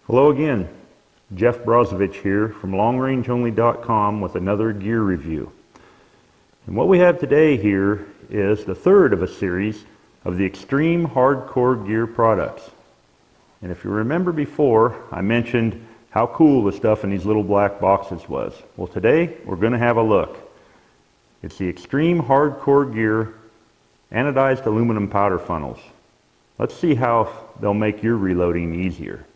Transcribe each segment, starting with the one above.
Hello again, Jeff Brozovich here from LongRangeOnly.com with another gear review. And what we have today here is the third of a series of the XTreme HardCore gear products. And if you remember before, I mentioned how cool the stuff in these little black boxes was. Well, today we're going to have a look. It's the XTreme HardCore gear anodized aluminum powder funnels. Let's see how they'll make your reloading easier.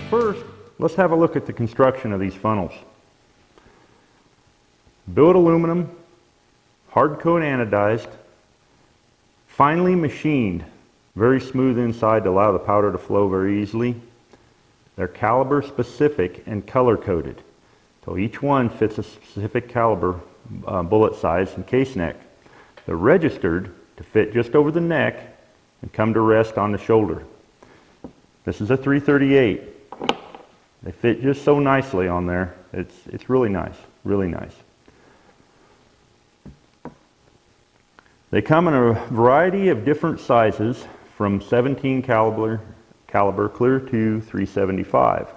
First, let's have a look at the construction of these funnels. Billet aluminum, hard coat anodized, finely machined, very smooth inside to allow the powder to flow very easily. They're caliber specific and color coded, so each one fits a specific caliber bullet size and case neck. They're registered to fit just over the neck and come to rest on the shoulder. This is a 338. They fit just so nicely on there. It's really nice, really nice. They come in a variety of different sizes from 17 caliber clear to 375.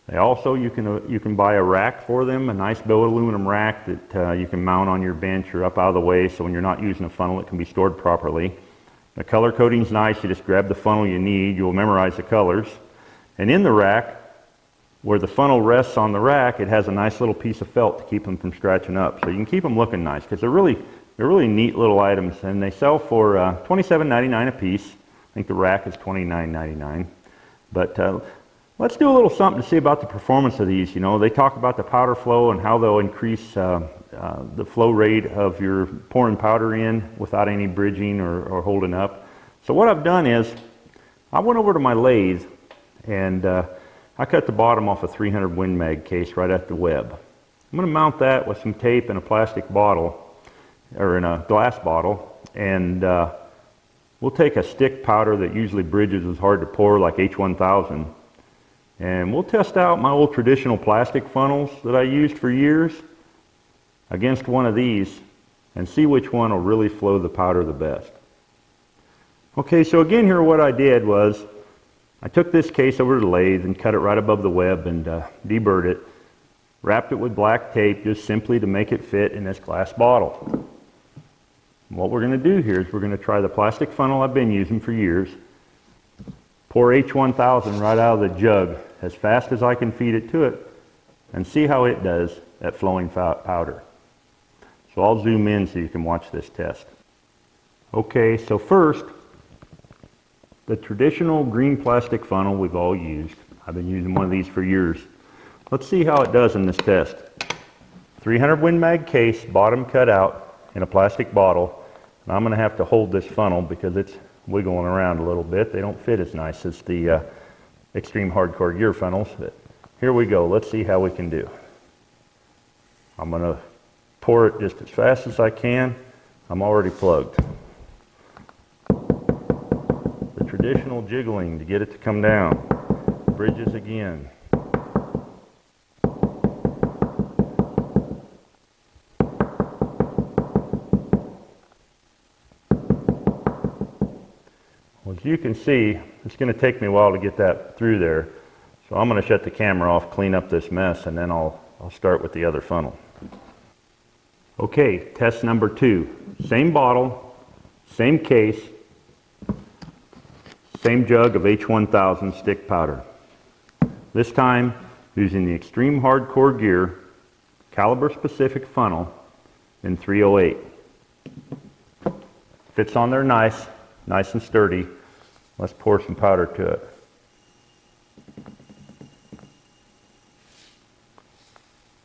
They also, you can buy a rack for them, a nice billet aluminum rack that you can mount on your bench or up out of the way, so when you're not using a funnel it can be stored properly. The color coding's nice. You just grab the funnel you need. You'll memorize the colors. And in the rack, where the funnel rests on the rack, it has a nice little piece of felt to keep them from scratching up. So you can keep them looking nice, because they're really neat little items, and they sell for $27.99 a piece. I think the rack is $29.99. But let's do a little something to see about the performance of these. You know, they talk about the powder flow and how they'll increase the flow rate of your pouring powder in without any bridging or holding up. So what I've done is, I went over to my lathe and I cut the bottom off a 300 Win Mag case right at the web. I'm going to mount that with some tape in a plastic bottle, or in a glass bottle, and we'll take a stick powder that usually bridges is hard to pour, like H1000, and we'll test out my old traditional plastic funnels that I used for years against one of these and see which one will really flow the powder the best. Okay, so again here what I did was I took this case over to the lathe and cut it right above the web and deburred it, wrapped it with black tape just simply to make it fit in this glass bottle. And what we're going to do here is we're going to try the plastic funnel I've been using for years, pour H1000 right out of the jug as fast as I can feed it to it, and see how it does at flowing powder. So I'll zoom in so you can watch this test. Okay, so first, the traditional green plastic funnel we've all used. I've been using one of these for years. Let's see how it does in this test. 300 Win Mag case, bottom cut out in a plastic bottle. And I'm going to have to hold this funnel because it's wiggling around a little bit. They don't fit as nice as the XTreme HardCore gear funnels. But here we go. Let's see how we can do. I'm going to pour it just as fast as I can. I'm already plugged. Traditional jiggling to get it to come down. Bridges again. Well, as you can see, it's going to take me a while to get that through there. So I'm going to shut the camera off, clean up this mess, and then I'll start with the other funnel. Okay, test number 2. Same bottle, same case, same jug of H1000 stick powder. This time using the XTreme HardCore gear caliber specific funnel in 308. Fits on there nice and sturdy. Let's pour some powder to it.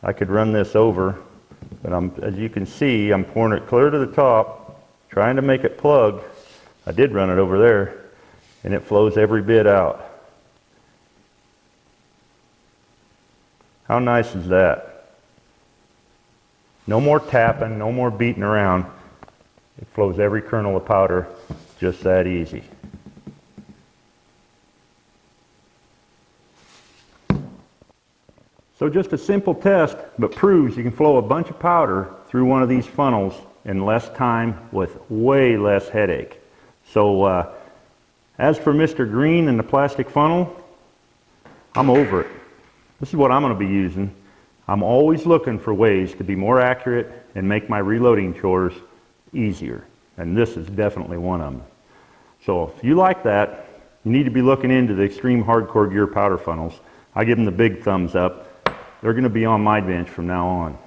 I could run this over, but as you can see, I'm pouring it clear to the top, trying to make it plug. I did run it over there, and it flows every bit out. How nice is that? No more tapping, no more beating around. It flows every kernel of powder just that easy. So just a simple test, but proves you can flow a bunch of powder through one of these funnels in less time with way less headache. So as for Mr. Green and the plastic funnel, I'm over it. This is what I'm going to be using. I'm always looking for ways to be more accurate and make my reloading chores easier. And this is definitely one of them. So if you like that, you need to be looking into the XTreme HardCore gear powder funnels. I give them the big thumbs up. They're going to be on my bench from now on.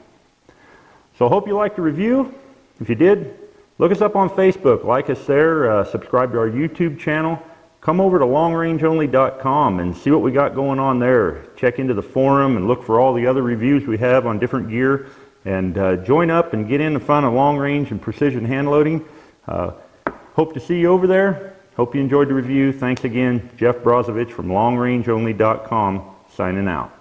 So I hope you liked the review. If you did, look us up on Facebook, like us there, subscribe to our YouTube channel. Come over to longrangeonly.com and see what we got going on there. Check into the forum and look for all the other reviews we have on different gear. And join up and get in the fun of long range and precision hand loading. Hope to see you over there. Hope you enjoyed the review. Thanks again. Jeff Brozovich from longrangeonly.com signing out.